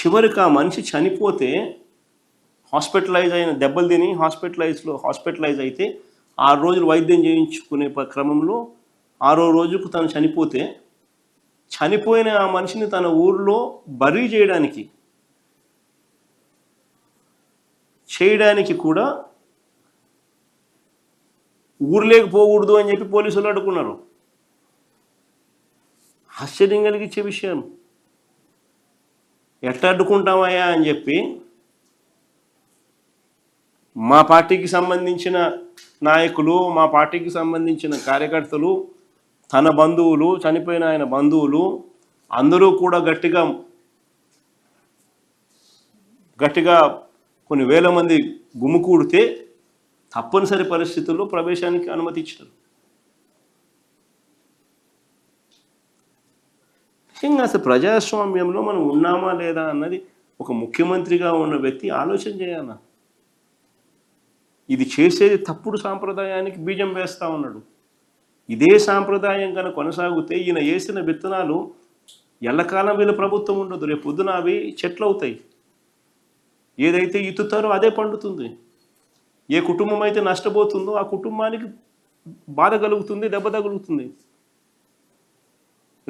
చివరికి ఆ మనిషి చనిపోతే హాస్పిటలైజ్ అయిన దెబ్బలు తిని హాస్పిటలైజ్ అయితే 6 రోజులు వైద్యం చేయించుకునే క్రమంలో 6వ రోజుకు తను చనిపోతే చనిపోయిన ఆ మనిషిని తన ఊర్లో బరీ చేయడానికి కూడా ఊర్లోకి పోకూడదు అని చెప్పి పోలీసులు అడ్డుకున్నారు. ఆశ్చర్యం కలిగించే విషయం. ఎట్లా అడ్డుకుంటామయ్యా అని చెప్పి మా పార్టీకి సంబంధించిన నాయకులు, మా పార్టీకి సంబంధించిన కార్యకర్తలు, తన బంధువులు, చనిపోయిన ఆయన బంధువులు అందరూ కూడా గట్టిగా కొన్ని వేల మంది గుమికూడితే తప్పనిసరి పరిస్థితుల్లో ప్రవేశానికి అనుమతి ఇచ్చారు. నిజంగా అసలు ప్రజాస్వామ్యంలో మనం ఉన్నామా లేదా అన్నది ఒక ముఖ్యమంత్రిగా ఉన్న వ్యక్తి ఆలోచన చేయాలా. ఇది చేసేది తప్పుడు సాంప్రదాయానికి బీజం వేస్తూ ఉన్నాడు. ఇదే సాంప్రదాయం కనుక కొనసాగితే ఈయన వేసిన విత్తనాలు ఎల్లకాలం వీళ్ళ ప్రభుత్వం ఉండదు. రేపు పొద్దున అవి చెట్లు అవుతాయి. ఏదైతే ఇత్తుతారో అదే పండుతుంది. ఏ కుటుంబం అయితే నష్టపోతుందో ఆ కుటుంబానికి బాధ కలుగుతుంది, దెబ్బ తగులుతుంది.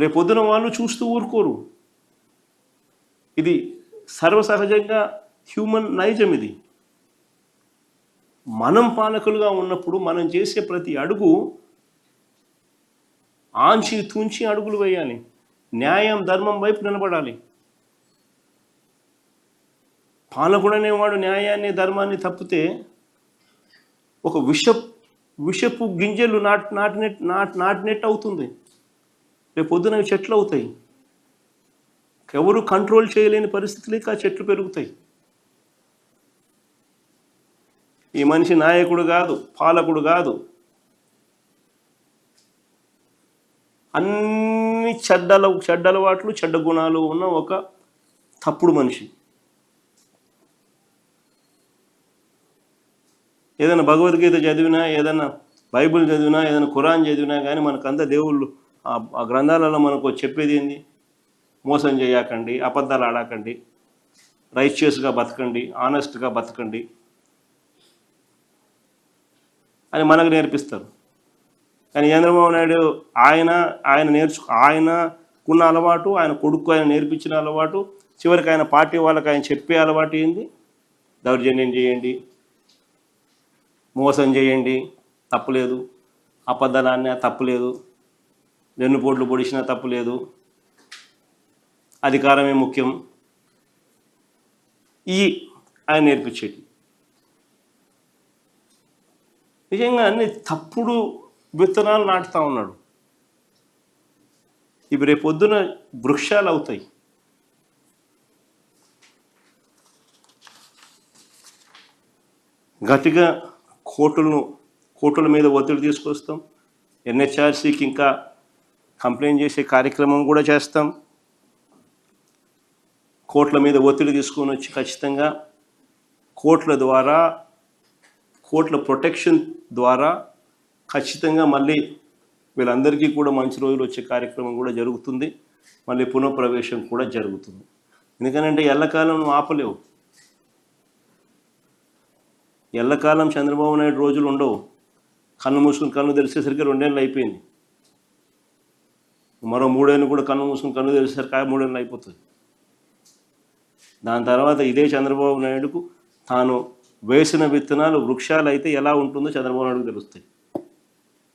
రేపు పొద్దున వాళ్ళు చూస్తూ ఊరుకోరు. ఇది సర్వసహజంగా హ్యూమన్ నైజం. ఇది మనం పాలకులుగా ఉన్నప్పుడు మనం చేసే ప్రతి అడుగు ఆంచి తుంచి అడుగులు వేయాలి. న్యాయం ధర్మం వైపు నిలబడాలి. పాలకుడు అనేవాడు న్యాయాన్ని ధర్మాన్ని తప్పితే ఒక విషపు గింజలు నాటినట్టు అవుతుంది. రేపు పొద్దున చెట్లు అవుతాయి. ఎవరు కంట్రోల్ చేయలేని పరిస్థితులకి ఆ చెట్లు పెరుగుతాయి. ఈ మనిషి నాయకుడు కాదు, పాలకుడు కాదు. అన్ని చెడ్డలవాట్లు, చెడ్డ గుణాలు ఉన్న ఒక తప్పుడు మనిషి. ఏదైనా భగవద్గీత చదివినా, ఏదైనా బైబిల్ చదివినా, ఏదైనా ఖురాన్ చదివినా కానీ మనకంతా దేవుళ్ళు ఆ గ్రంథాలలో మనకు చెప్పేది ఏంది? మోసం చేయకండి, అబద్ధాలు ఆడకండి, రైచియస్గా బతకండి, ఆనెస్ట్గా బతకండి అని మనకు నేర్పిస్తారు. కానీ చంద్రబాబు నాయుడు ఆయనకున్న అలవాటు, ఆయన కొడుకు ఆయన నేర్పించిన అలవాటు, చివరికి ఆయన పార్టీ వాళ్ళకి ఆయన చెప్పే అలవాటు ఏంది? దౌర్జన్యం చేయండి, మోసం చేయండి, తప్పులేదు. అబద్ధాలన్నా తప్పులేదు. వెన్నుపోట్లు పొడిచినా తప్పులేదు. అధికారమే ముఖ్యం. ఆయన నేర్పించేది నిజంగా అన్ని తప్పుడు విత్తనాలు నాటుతూ ఉన్నాడు. ఇవి రేపు పొద్దున వృక్షాలు అవుతాయి. గట్టిగా కోర్టుల మీద ఒత్తిడి తీసుకొస్తాం. ఎన్హెచ్ఆర్సీకి ఇంకా కంప్లైంట్ చేసే కార్యక్రమం కూడా చేస్తాం. కోర్టుల మీద ఒత్తిడి తీసుకొని వచ్చి ఖచ్చితంగా కోర్టుల ప్రొటెక్షన్ ద్వారా ఖచ్చితంగా మళ్ళీ వీళ్ళందరికీ కూడా మంచి రోజులు వచ్చే కార్యక్రమం కూడా జరుగుతుంది. మళ్ళీ పునఃప్రవేశం కూడా జరుగుతుంది. ఎందుకంటే ఎల్లకాలం ఆపలేవు. ఎల్లకాలం చంద్రబాబు నాయుడు రోజులు ఉండవు. కన్ను మూసుకుని కన్ను తెరిచేసరికి 2 ఏళ్ళు అయిపోయింది. మరో 3 ఏళ్ళు కూడా కన్ను మూసుకుని కన్ను తెరిచేసరికి 3 ఏళ్ళు అయిపోతుంది. దాని తర్వాత ఇదే చంద్రబాబు నాయుడుకు తాను వేసిన విత్తనాలు వృక్షాలు అయితే ఎలా ఉంటుందో చంద్రబాబు నాయుడుకు తెలుస్తాయి.